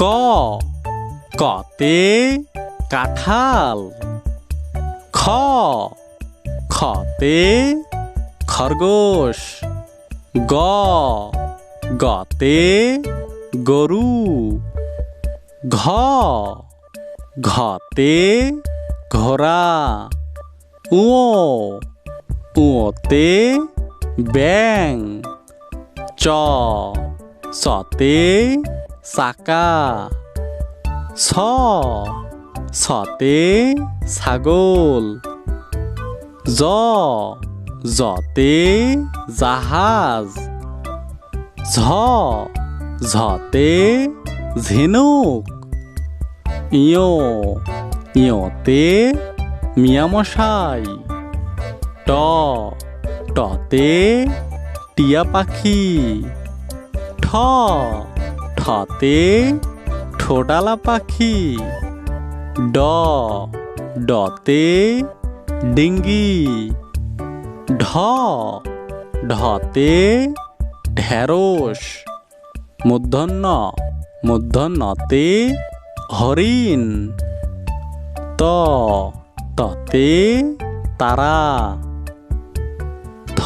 ক কতে কাঁঠাল। খ খতে খরগোশ। গ গতে গরু। ঘ ঘতে ঘোড়া। উ উতে ব্যাঙ। চ চতে চাকা। ছ ছতে ছাগল। জ জতে জাহাজ। ঝ ঝতে ঝিনুক। ইয় ইয়তে মিয়ামশাই। ট টতে টিয়া পাখি। ঠ ঠতে ঠোঁটালা পাখি। ড ডতে ডিঙ্গি। ঢ ঢতে ঢেঁড়স। মূর্ধন্য মূর্ধন্যতে হরিণ। ত ততে তারা। থ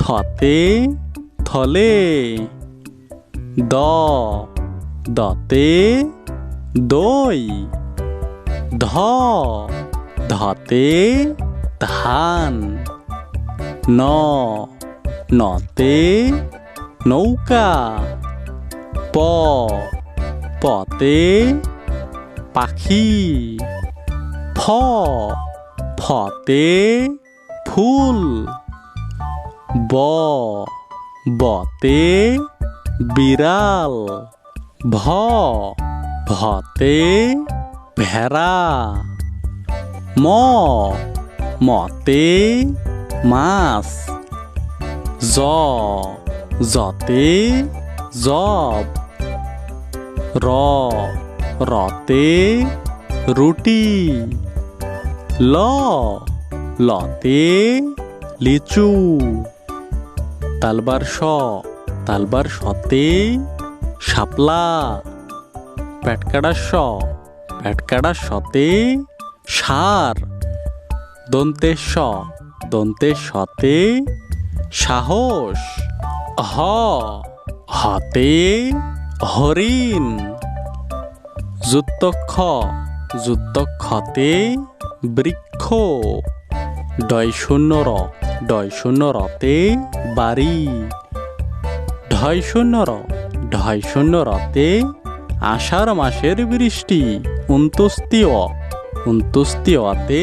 থতে থলে। দ দতে দই। ধ ধতে ধান। ন নতে নৌকা। প পতে পাখি। ফ ফতে ফুল। ব বতে বিড়াল। ভ ভতে ভেড়া। ম মতে মাছ। জ জতে জব। র রতে রুটি। ল লতে লিচু। তালবার স তালবার সতে শাপলা। পেটকাটা স পেটকাটা সতে ষাঁড়। দন্তের স দন্তের সতে সাহস। হ হতে হরিণ। যুক্তক্ষ যুক্তক্ষতে বৃক্ষ। ডয় শূন্য র ডয় শূন্য রতে বাড়ি। ঢয় শূন্য র ঢয় শূন্য রতে আষাঢ় মাসের বৃষ্টি। উন্তুস্তি অতে